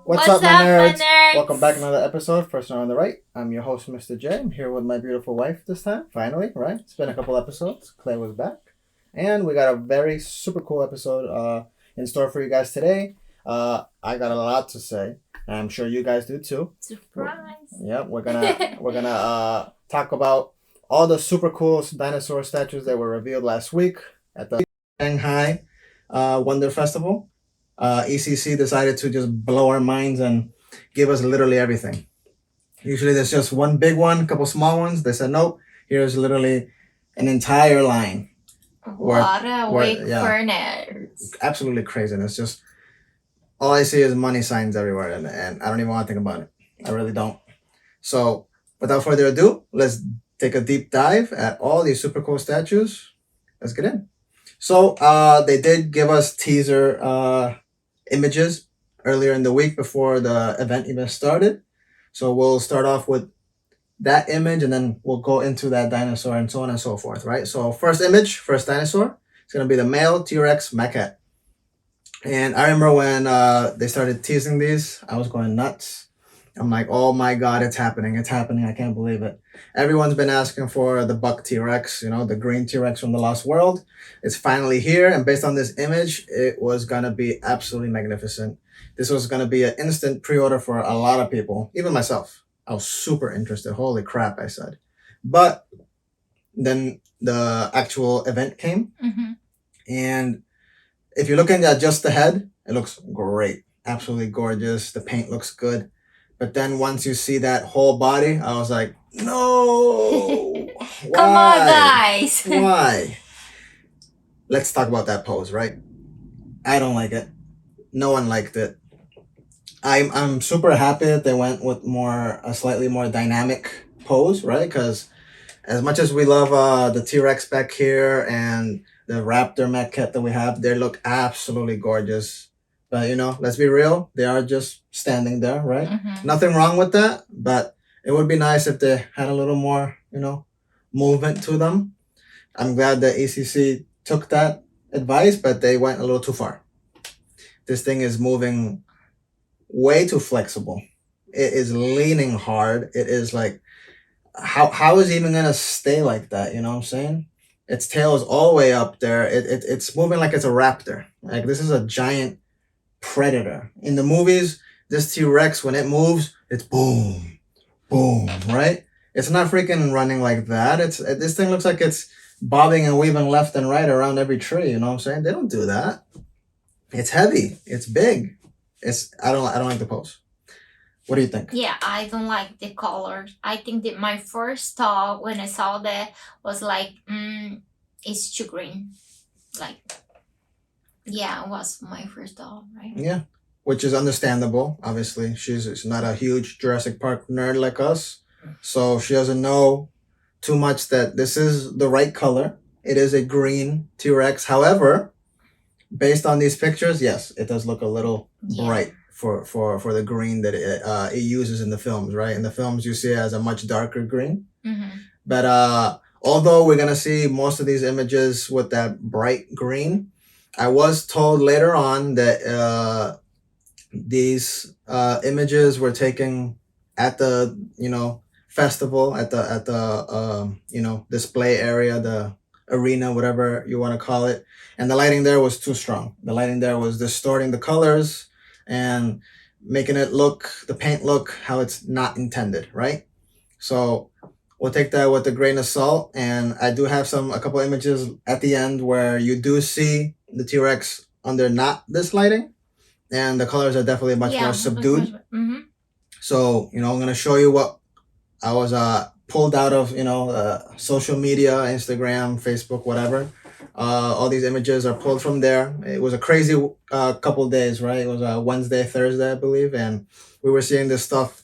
What's up, my nerds? Welcome back to another episode. First one on the right. I'm your host, Mr. J. I'm here with my beautiful wife this time. Finally, right? It's been a couple episodes. Claire was back. And we got a very super cool episode in store for you guys today. I got a lot to say. And I'm sure you guys do too. Surprise! We're gonna talk about all the super cool dinosaur statues that were revealed last week at the Shanghai Wonder Festival. ECC decided to just blow our minds and give us literally everything. Usually there's just one big one, a couple small ones. They said, nope, here's literally an entire line. What a week for nerds. Absolutely crazy. And it's just, all I see is money signs everywhere. And I don't even want to think about it. I really don't. So without further ado, let's take a deep dive at all these super cool statues. Let's get in. So they did give us teaser images earlier in the week before the event even started. So we'll start off with that image and then we'll go into that dinosaur and so on and so forth, right? So first image, first dinosaur, it's going to be the male T-Rex maquette. And I remember when they started teasing these, I was going nuts. I'm like, oh my God, it's happening. It's happening. I can't believe it. Everyone's been asking for the buck T-Rex, the green T-Rex from the Lost World. It's finally here. And based on this image, it was going to be absolutely magnificent. This was going to be an instant pre-order for a lot of people, even myself. I was super interested. Holy crap, I said. But then the actual event came. Mm-hmm. And if you're looking at just the head, it looks great. Absolutely gorgeous. The paint looks good. But then once you see that whole body, I was like, no. Why? Come on, guys. Why? Let's talk about that pose, right? I don't like it. No one liked it. I'm super happy that they went with a slightly more dynamic pose, right? Because as much as we love the T-Rex back here and the Raptor maquette that we have, they look absolutely gorgeous. But, let's be real. They are just standing there, right? Mm-hmm. Nothing wrong with that. But it would be nice if they had a little more, movement to them. I'm glad that ACC took that advice, but they went a little too far. This thing is moving way too flexible. It is leaning hard. It is like, how is it even going to stay like that? You know what I'm saying? Its tail is all the way up there. It's moving like it's a raptor. Like this is a giant predator. In the movies, this T-Rex, when it moves, it's boom, boom, right? It's not freaking running like that. This thing looks like it's bobbing and weaving left and right around every tree. You know what I'm saying? They don't do that. It's heavy. It's big. I don't like the pose. What do you think? Yeah, I don't like the colors. I think that my first thought when I saw that was like, it's too green. Like, yeah, it was my first thought, right? Yeah, which is understandable. Obviously, she's not a huge Jurassic Park nerd like us, so she doesn't know too much that this is the right color. It is a green T-Rex. However, based on these pictures, yes, it does look a little bright for the green that it uses in the films, right? In the films, you see it as a much darker green. Mm-hmm. But although we're gonna see most of these images with that bright green, I was told later on that these images were taken at the festival, at the display area, the arena, whatever you want to call it, and the lighting there was too strong. The lighting there was distorting the colors and making the paint look how it's not intended, right? So we'll take that with a grain of salt. And I do have a couple images at the end where you do see the T-Rex under not this lighting, and the colors are definitely much more subdued. Mm-hmm. So, I'm going to show you what I was pulled out of, social media, Instagram, Facebook, whatever. All these images are pulled from there. It was a crazy couple days, right? It was a Wednesday, Thursday, I believe. And we were seeing this stuff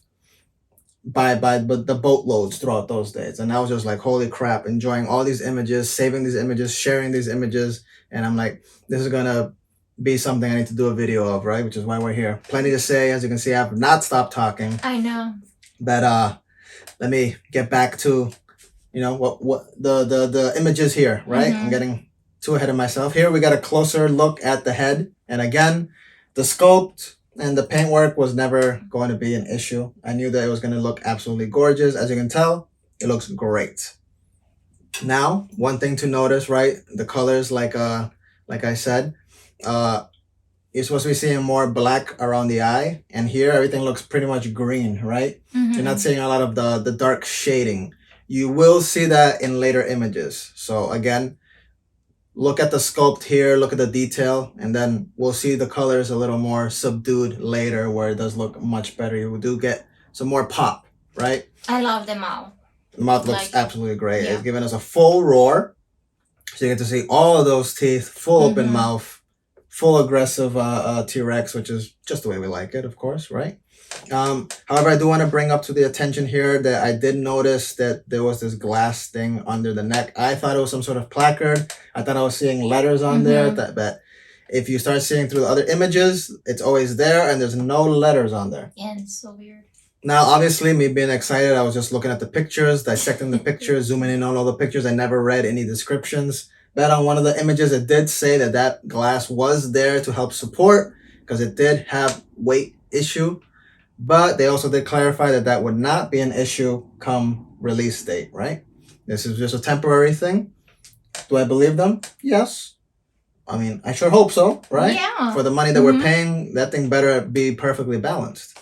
by the boatloads throughout those days. And I was just like, holy crap, enjoying all these images, saving these images, sharing these images. And I'm like, this is going to be something I need to do a video of, right? Which is why we're here. Plenty to say. As you can see, I've not stopped talking. I know. But let me get back to, what the images here, right? Mm-hmm. I'm getting too ahead of myself. Here we got a closer look at the head. And again, the sculpt and the paintwork was never going to be an issue. I knew that it was going to look absolutely gorgeous. As you can tell, it looks great. Now, one thing to notice, right? The colors, like I said, uh, you're supposed to be seeing more black around the eye, and here everything looks pretty much green, right? You're not seeing a lot of the dark shading. You will see that in later images. So again, look at the sculpt here, look at the detail, and then we'll see the colors a little more subdued later where it does look much better. You do get some more pop, right? I love them all. The mouth looks absolutely great. Yeah. It's giving us a full roar. So you get to see all of those teeth, full open mouth, full aggressive T-Rex, which is just the way we like it, of course, right? However, I do want to bring up to the attention here that I did notice that there was this glass thing under the neck. I thought it was some sort of placard. I thought I was seeing letters on there, but if you start seeing through the other images, it's always there and there's no letters on there. Yeah, it's so weird. Now, obviously, me being excited, I was just looking at the pictures, dissecting the pictures, zooming in on all the pictures. I never read any descriptions. But on one of the images, it did say that that glass was there to help support because it did have weight issue. But they also did clarify that that would not be an issue come release date, right? This is just a temporary thing. Do I believe them? Yes. I mean, I sure hope so, right? Yeah. For the money that we're paying, that thing better be perfectly balanced.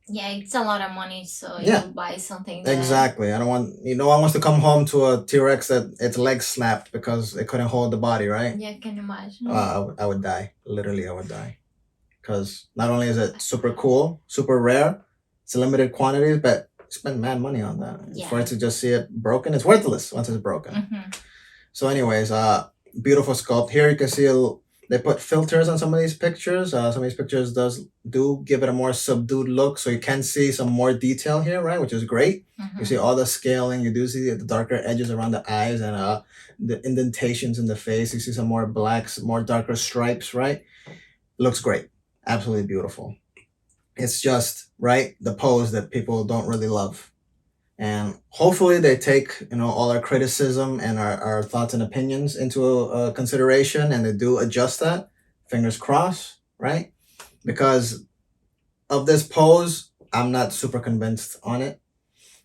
Yeah, it's a lot of money, so Yeah. you buy something that... Exactly. I don't want, no one wants to come home to a T-Rex that its legs snapped because it couldn't hold the body, right? Yeah, I can imagine. I would die. Literally, I would die. Because not only is it super cool, super rare, it's a limited quantities, but you spend mad money on that. Yeah. For it to just see it broken, it's worthless once it's broken. So anyways, beautiful sculpt. Here you can see they put filters on some of these pictures. Some of these pictures do give it a more subdued look, so you can see some more detail here, right? Which is great. You see all the scaling. You do see the darker edges around the eyes and the indentations in the face. You see some more blacks, more darker stripes, right? Looks great. Absolutely beautiful. It's just, right, the pose that people don't really love. And hopefully they take, all our criticism and our thoughts and opinions into consideration, and they do adjust that. Fingers crossed, right? Because of this pose, I'm not super convinced on it.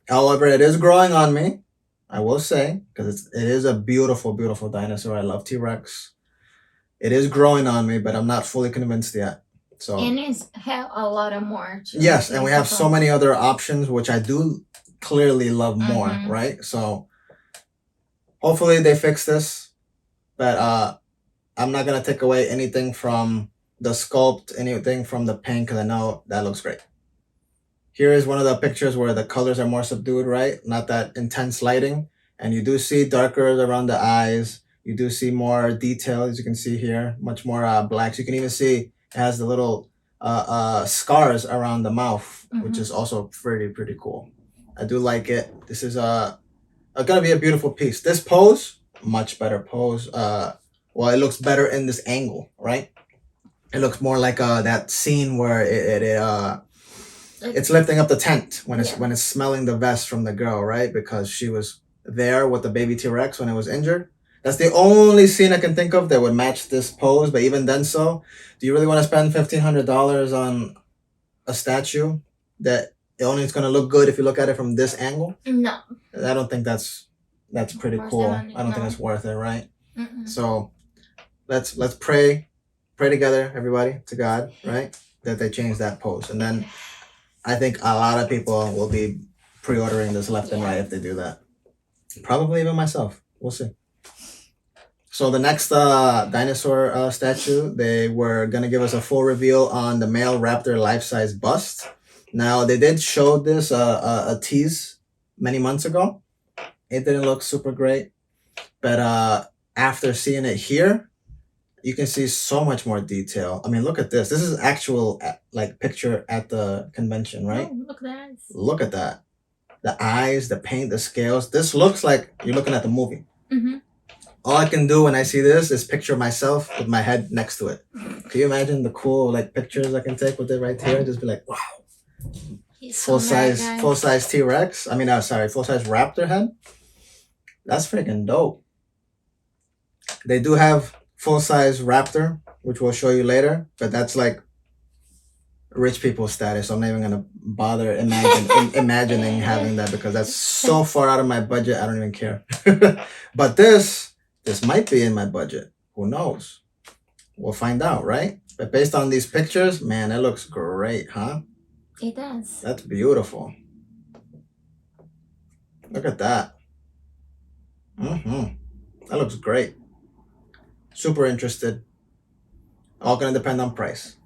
However, it is growing on me, I will say, because it is a beautiful, beautiful dinosaur. I love T-Rex. It is growing on me, but I'm not fully convinced yet. So, and it's have a lot of more. Yes, and we have so many other options, which I do clearly love more, right? So hopefully they fix this, but I'm not gonna take away anything from the sculpt, anything from the paint, because I know that looks great. Here is one of the pictures where the colors are more subdued, right? Not that intense lighting, and you do see darker around the eyes. You do see more detail, as you can see here, much more blacks. You can even see it has the little scars around the mouth, which is also pretty cool. I do like it. This is gonna be a beautiful piece. This pose, much better pose. Well, it looks better in this angle, right? It looks more like that scene where it's lifting up the tent when it's smelling the vest from the girl, right? Because she was there with the baby T-Rex when it was injured. That's the only scene I can think of that would match this pose. But even then, do you really want to spend $1,500 on a statue that it only is going to look good if you look at it from this angle? No. I don't think that's pretty cool. I don't think it's worth it, right? So let's pray together, everybody, to God, right? That they change that pose. And then I think a lot of people will be pre-ordering this left and right if they do that. Probably even myself. We'll see. So the next dinosaur statue, they were going to give us a full reveal on the male Raptor life-size bust. Now, they did show this a tease many months ago. It didn't look super great. But after seeing it here, you can see so much more detail. I mean, look at this. This is actual picture at the convention, right? Oh, look at that. Look at that. The eyes, the paint, the scales. This looks like you're looking at the movie. All I can do when I see this is picture myself with my head next to it. Can you imagine the cool pictures I can take with it right here and just be like, wow. Full size T-Rex. I mean, full size Raptor head. That's freaking dope. They do have full size Raptor, which we'll show you later, but that's rich people status. So I'm not even gonna bother imagining having that because that's so far out of my budget. I don't even care. But this might be in my budget. Who knows? We'll find out, right? But based on these pictures, man, it looks great, huh? It does. That's beautiful. Look at that. That looks great. Super interested. All gonna depend on price.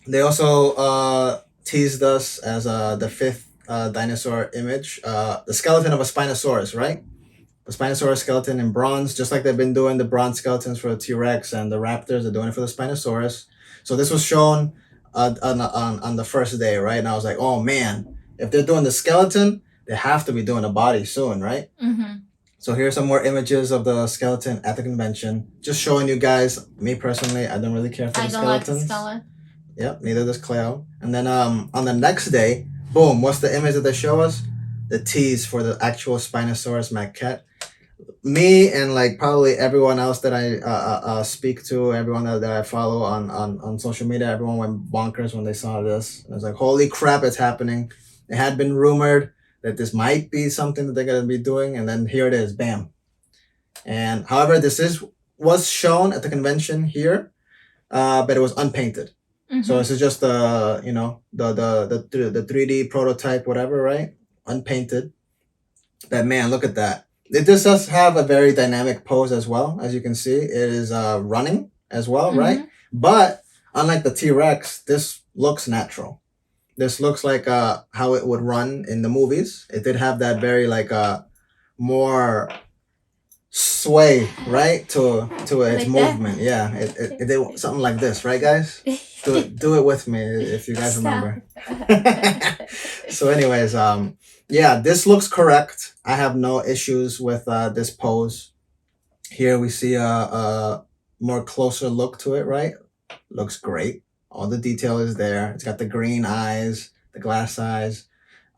They also teased us as the fifth dinosaur image, the skeleton of a Spinosaurus, right? The Spinosaurus skeleton in bronze, just like they've been doing the bronze skeletons for the T-Rex and the Raptors. They're doing it for the Spinosaurus. So this was shown on the first day, right? And I was like, oh man, if they're doing the skeleton, they have to be doing the body soon, right? So here's some more images of the skeleton at the convention. Just showing you guys. Me personally, I don't really care for the skeletons. I don't like the skeleton. Yep, neither does Cleo. And then on the next day, boom, what's the image that they show us? The tease for the actual Spinosaurus maquette. Me and like probably everyone else that I speak to, everyone that I follow on social media, everyone went bonkers when they saw this. It was like, holy crap, it's happening. It had been rumored that this might be something that they're going to be doing, and then here it is, bam. And however, was shown at the convention here, but it was unpainted. So this is just the 3D prototype, whatever, right? Unpainted. But man, look at that. This does have a very dynamic pose as well. As you can see, it is running as well, right? But unlike the T-Rex, this looks natural. This looks like how it would run in the movies. It did have that very like more sway, right, to its like movement. That? Yeah, it did something like this, right, guys? Do it with me if you guys remember. So, anyways, yeah, this looks correct. I have no issues with this pose. Here we see a more closer look to it, right? Looks great. All the detail is there. It's got the green eyes, the glass eyes.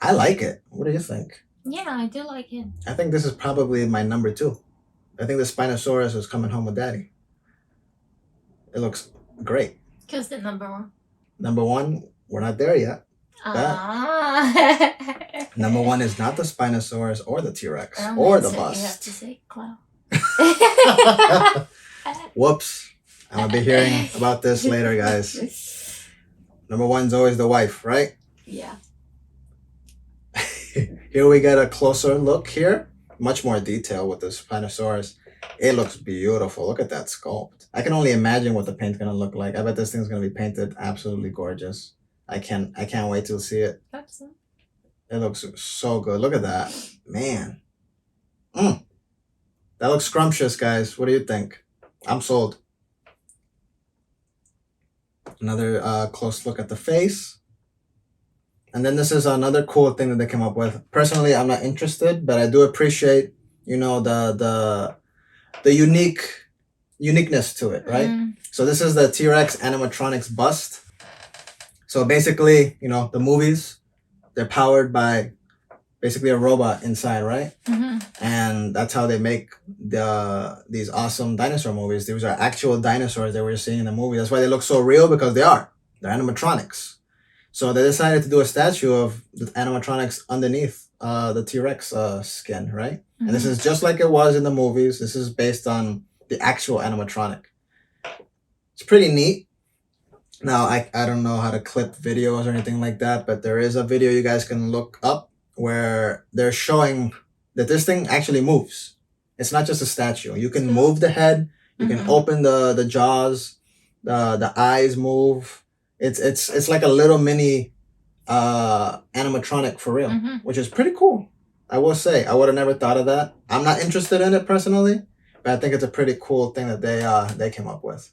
I like it. What do you think? Yeah, I do like it. I think this is probably my number 2. I think the Spinosaurus is coming home with daddy. It looks great. Because the number 1. Number 1, we're not there yet. Number 1 is not the Spinosaurus or the T-Rex or the bust. You have to say Clow. Whoops. I'm going to be hearing about this later, guys. Number 1's always the wife, right? Yeah. Here we get a closer look here. Much more detail with the Spinosaurus. It looks beautiful. Look at that sculpt. I can only imagine what the paint's going to look like. I bet this thing's going to be painted absolutely gorgeous. I can't wait to see it. Absolutely. It looks so good. Look at that. Man. That looks scrumptious, guys. What do you think? I'm sold. Another close look at the face. And then this is another cool thing that they came up with. Personally, I'm not interested, but I do appreciate, the uniqueness to it, right? So this is the T-Rex animatronics bust. So basically, the movies, they're powered by basically a robot inside, right? And that's how they make these awesome dinosaur movies. These are actual dinosaurs that we're seeing in the movie. That's why they look so real, because they are. They're animatronics. So they decided to do a statue of the animatronics underneath the T-Rex skin, right? And this is just like it was in the movies. This is based on the actual animatronic. It's pretty neat. Now, I don't know how to clip videos or anything like that, but there is a video you guys can look up where they're showing that this thing actually moves. It's not just a statue. You can move the head. You can open the jaws. The eyes move. It's like a little mini animatronic for real, which is pretty cool. I will say, I would have never thought of that. I'm not interested in it personally, but I think it's a pretty cool thing that they came up with.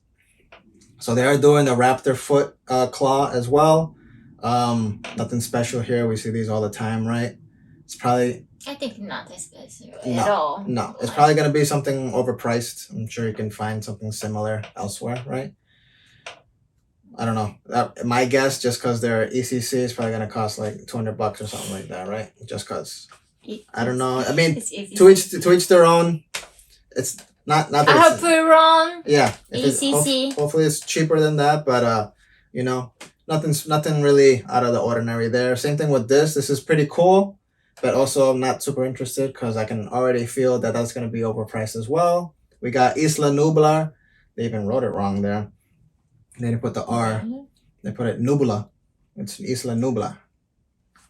So they are doing the raptor foot claw as well. Nothing special here. We see these all the time, right? It's probably... I think not special at all. No, it's probably going to be something overpriced. I'm sure you can find something similar elsewhere, right? I don't know. My guess, just because they're ECC, is probably going to cost like $200 or something like that, right? Just because. I don't know. I mean, to each their own. It's not that I hope we're wrong. Yeah. ECC. Hopefully it's cheaper than that, but Nothing really out of the ordinary there. Same thing with this. This is pretty cool, but also I'm not super interested because I can already feel that that's going to be overpriced as well. We got Isla Nublar. They even wrote it wrong there. They didn't put the R. Really? They put it Nubla. It's Isla Nubla.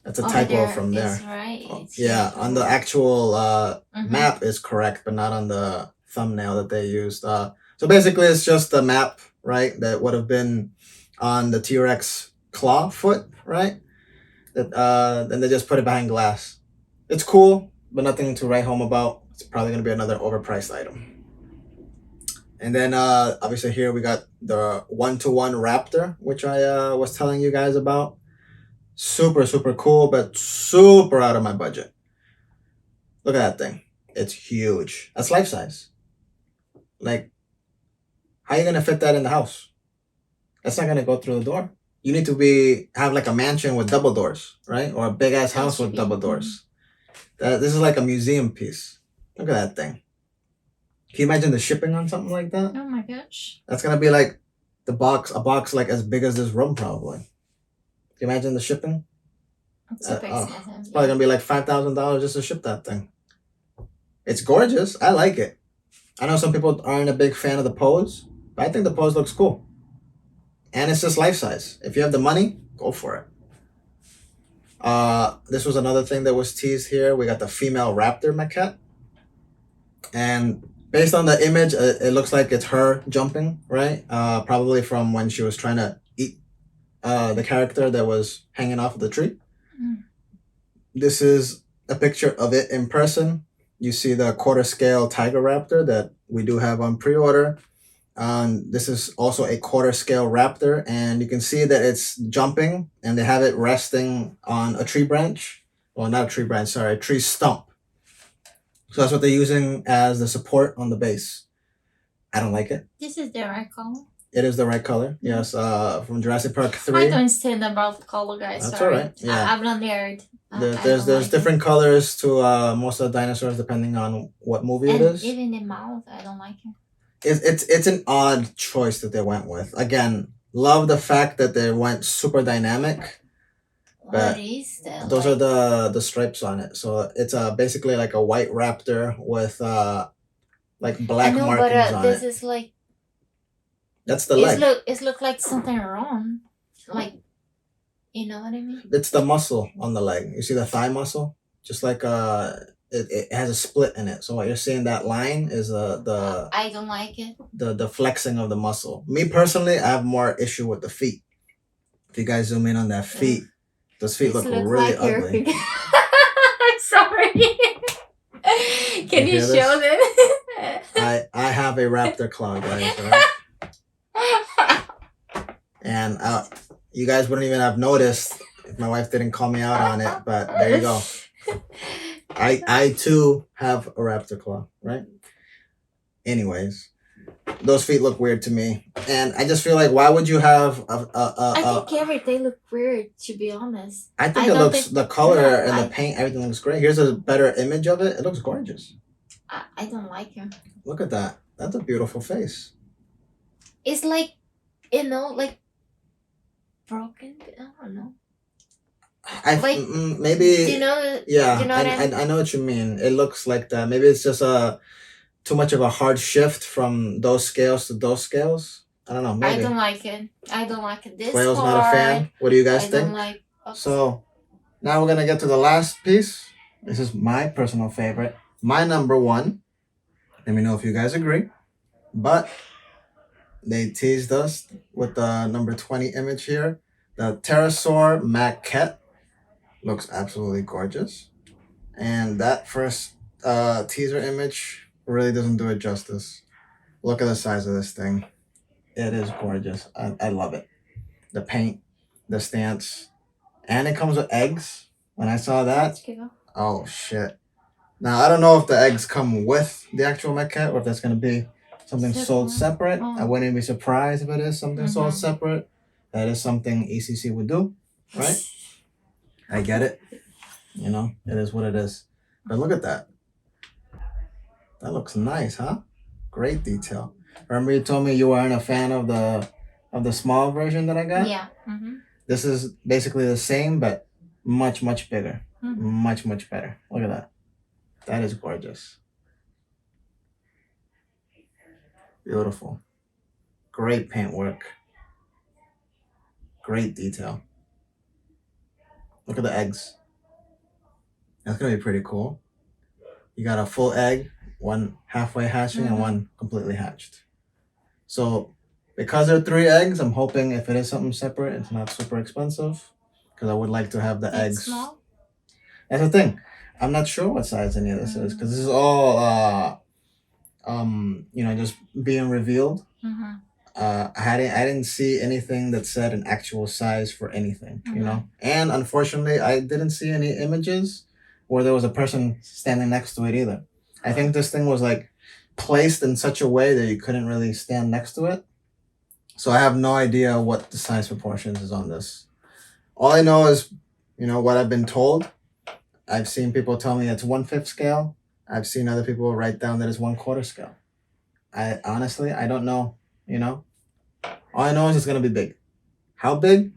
That's a typo there from is there. right. It's Yeah, here. on the actual Mhm. map is correct, but not on the thumbnail that they used. So basically, it's just the map, right? That would have been on the T-Rex claw foot, right? That then they just put it behind glass. It's cool, but nothing to write home about. It's probably gonna be another overpriced item. And then obviously here we got the 1-to-1 Raptor, which I was telling you guys about. Super cool, but super out of my budget. Look at that thing. It's huge. That's life size. Like, how are you gonna fit that in the house? That's not gonna go through the door. You need to have like a mansion with double doors, right? Or a big ass house with double doors. This is like a museum piece. Look at that thing. Can you imagine the shipping on something like that? Oh my gosh. That's gonna be like a box like as big as this room probably. Can you imagine the shipping? It's super expensive. It's probably gonna be like $5,000 just to ship that thing. It's gorgeous. I like it. I know some people aren't a big fan of the pose, but I think the pose looks cool. And it's just life size. If you have the money, go for it. This was another thing that was teased here. We got the female Raptor maquette. And based on the image, it looks like it's her jumping, right? Probably from when she was trying to eat the character that was hanging off of the tree. Mm. This is a picture of it in person. You see the quarter scale Tiger Raptor that we do have on pre-order. This is also a quarter scale Raptor, and you can see that it's jumping, and they have it resting on a tree branch. Well, not a tree branch, sorry, a tree stump. So that's what they're using as the support on the base. I don't like it. This is the right color. It is the right color. Yes, from Jurassic Park 3. I don't understand about color, guys. That's sorry. all right. Yeah. I'm not nerd. There's like different colors to most of the dinosaurs depending on what movie and it is. Even the mouth, I don't like it. It's an odd choice that they went with. Again, love the fact that they went super dynamic. What is that? Those are the stripes on it. So it's basically like a white raptor with like black markings on this it. is like That's the leg. It look like something wrong. Like, you know what I mean? It's the muscle on the leg. You see the thigh muscle? Just like it has a split in it. So what you're seeing, that line is the I don't like it. The flexing of the muscle. Me personally, I have more issue with the feet. If you guys zoom in on that feet, those feet look really like ugly. I'm sorry. Can you show them? I have a raptor claw, guys. Right? And you guys wouldn't even have noticed if my wife didn't call me out on it. But there you go. I too have a raptor claw, right? Anyways, those feet look weird to me, and I just feel like, why would you have I think everything look weird, to be honest. I think the color and the paint, everything looks great. Here's a better image of it. It looks gorgeous. I don't like him. Look at that. That's a beautiful face. It's like, like broken. I don't know. Maybe. You know. Yeah, you know I know what you mean. It looks like that. Maybe it's just too much of a hard shift from those scales to those scales. I don't know. Maybe. I don't like it. This Quail's part, not a fan. What do you guys think? Don't like. So now we're gonna get to the last piece. This is my personal favorite. My number one. Let me know if you guys agree. But they teased us with the number 20 image here. The pterosaur maquette looks absolutely gorgeous. And that first teaser image really doesn't do it justice. Look at the size of this thing. It is gorgeous. I love it. The paint, the stance, and it comes with eggs. When I saw that, oh shit. Now, I don't know if the eggs come with the actual maquette or if that's going to be something sold separate. I wouldn't be surprised if it is something sold separate. That is something ECC would do, right? I get it. You know, it is what it is. But look at that. That looks nice, huh? Great detail. Remember you told me you weren't a fan of the of the small version that I got. Yeah. Mm-hmm. This is basically the same, but much, much bigger. Mm-hmm. Much, much better. Look at that. That is gorgeous. Beautiful. Great paint work. Great detail. Look at the eggs. That's going to be pretty cool. You got a full egg, one halfway hatching, and one completely hatched. So because there are 3 eggs, I'm hoping if it is something separate, it's not super expensive. Because I would like to have the It's eggs. small? That's the thing. I'm not sure what size any of this is. Because this is all, just being revealed. Mm-hmm. I didn't see anything that said an actual size for anything, and unfortunately I didn't see any images where there was a person standing next to it either. I think this thing was like placed in such a way that you couldn't really stand next to it, so I have no idea what the size proportions is on this. All I know is what I've been told. I've seen people tell me it's 1/5 scale. I've seen other people write down that it's 1/4 scale. I honestly don't know. All I know is it's gonna be big. How big?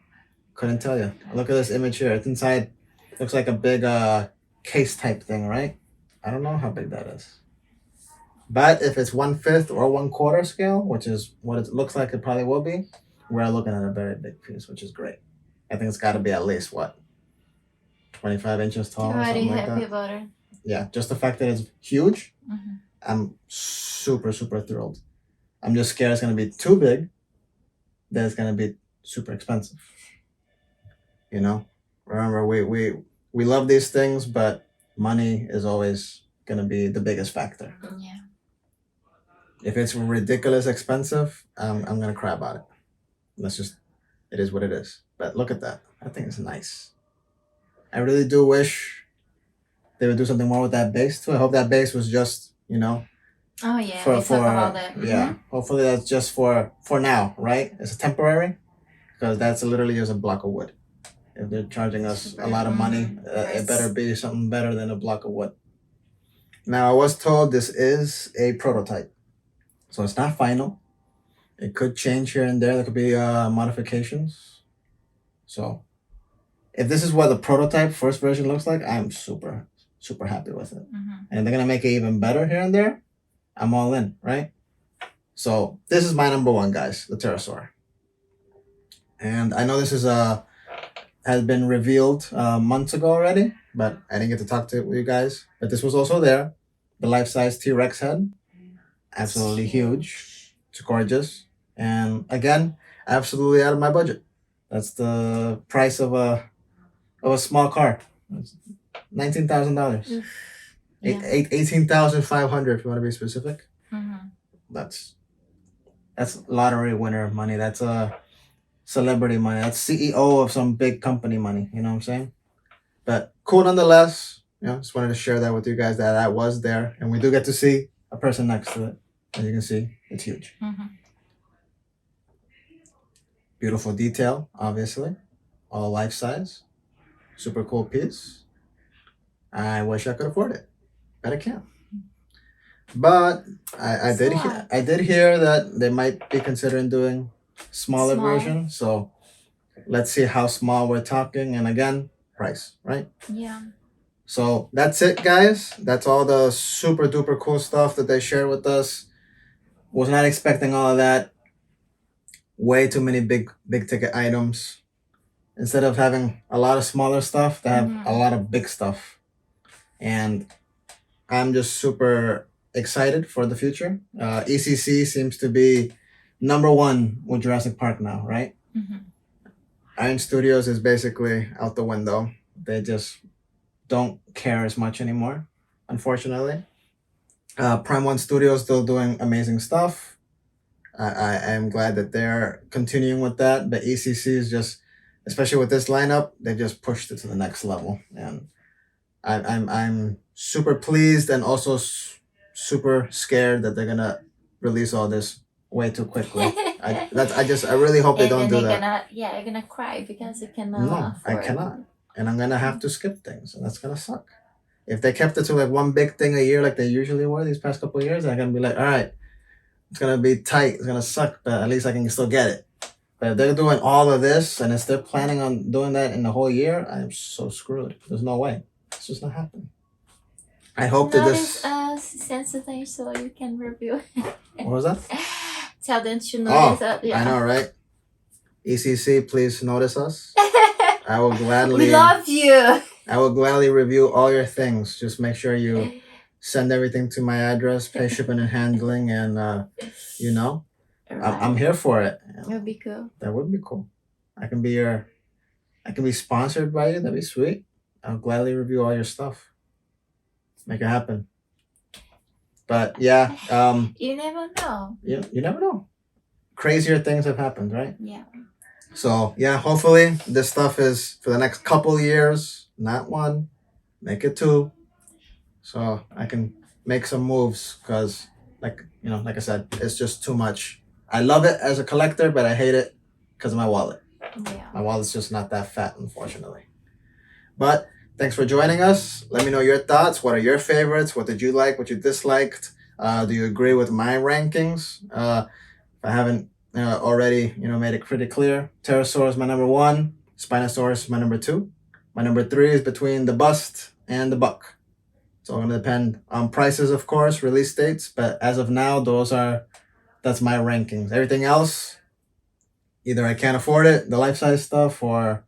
Couldn't tell you. Look at this image here. It's inside. Looks like a big case type thing, right? I don't know how big that is. But if it's 1/5 or 1/4 scale, which is what it looks like it probably will be, we're looking at a very big piece, which is great. I think it's got to be at least 25 inches tall or Already something like happy that. about it. Yeah, just the fact that it's huge, Mm-hmm. I'm super, super thrilled. I'm just scared it's gonna be too big, that it's gonna be super expensive. Remember we love these things, but money is always gonna be the biggest factor. Yeah. If it's ridiculous expensive, I'm gonna cry about it. It is what it is. But look at that. I think it's nice. I really do wish they would do something more with that base too. I hope that base was just, Oh yeah, for we talk about that. yeah. Hopefully that's just for now, right? It's temporary, because that's literally just a block of wood. If they're charging us a lot of money, it better be something better than a block of wood. Now I was told this is a prototype, so it's not final. It could change here and there. There could be modifications. So if this is what the prototype first version looks like, I'm super, super happy with it. Mm-hmm. And if they're gonna make it even better here and there, I'm all in, right? So this is my number 1, guys, the pterosaur. And I know this has been revealed months ago already, but I didn't get to talk to you guys. But this was also there. The life-size T-Rex head, absolutely huge. It's gorgeous, and again, absolutely out of my budget. That's the price of a small car. $19,000. Yeah. 18,500 if you want to be specific. Mm-hmm. That's lottery winner money. That's celebrity money. That's CEO of some big company money. You know what I'm saying? But cool nonetheless. Just wanted to share that with you guys, that I was there, and we do get to see a person next to it. As you can see, it's huge. Mm-hmm. Beautiful detail, obviously. All life size. Super cool piece. I wish I could afford it, but I can't. But I did hear that they might be considering doing smaller version. So let's see how small we're talking, and again, price, right? Yeah. So that's it, guys. That's all the super duper cool stuff that they shared with us. Was not expecting all of that. Way too many big ticket items. Instead of having a lot of smaller stuff, they have a lot of big stuff. And I'm just super excited for the future. ECC seems to be number 1 with Jurassic Park now, right? Mm-hmm. Iron Studios is basically out the window. They just don't care as much anymore, unfortunately. Prime 1 Studios still doing amazing stuff. I am glad that they're continuing with that, but ECC is just, especially with this lineup, they just pushed it to the next level, and I'm super pleased and also super scared that they're gonna release all this way too quickly. I really hope they don't do that. You're gonna cry because you cannot. No, I cannot, and I'm gonna have to skip things, and that's gonna suck. If they kept it to like one big thing a year like they usually were these past couple of years, I'm gonna be like, all right, it's gonna be tight, it's gonna suck, but at least I can still get it. But if they're doing all of this and if they're planning on doing that in the whole year, I'm so screwed. There's no way. It's just not happening. I hope that Notice this. us sensitive so you can review. What was that? Tell them to Oh, notice us. Yeah. I know, right? ECC, please notice us. I will gladly. We love you. I will gladly review all your things. Just make sure you send everything to my address, pay shipping and handling, and you know, I'm here for it. It would be cool. That would be cool. I can be sponsored by you. That'd be sweet. I'll gladly review all your stuff. Make it happen. But yeah, You never know. you never know. Crazier things have happened, right? Yeah. So yeah, hopefully this stuff is for the next couple years, not one, make it two, so I can make some moves. Cause like I said, it's just too much. I love it as a collector, but I hate it because of my wallet. Yeah. My wallet's just not that fat, unfortunately. But thanks for joining us. Let me know your thoughts. What are your favorites? What did you like? What you disliked? Do you agree with my rankings? If I haven't already, made it pretty clear. Pterosaurus my number 1. Spinosaurus my number 2. My number 3 is between the bust and the buck. It's all going to depend on prices, of course, release dates. But as of now, that's my rankings. Everything else, either I can't afford it, the life-size stuff, or,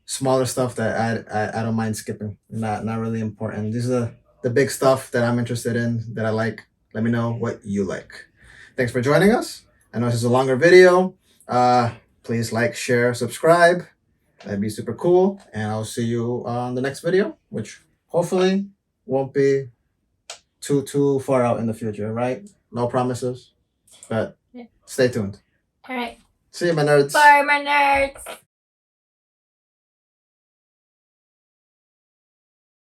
smaller stuff that I don't mind skipping. Not really important. These are the big stuff that I'm interested in, that I like. Let me know what you like. Thanks for joining us. I know this is a longer video. Please like, share, subscribe. That'd be super cool. And I'll see you on the next video, which hopefully won't be too far out in the future, right? No promises, but stay tuned. All right. See you, my nerds. Bye, my nerds.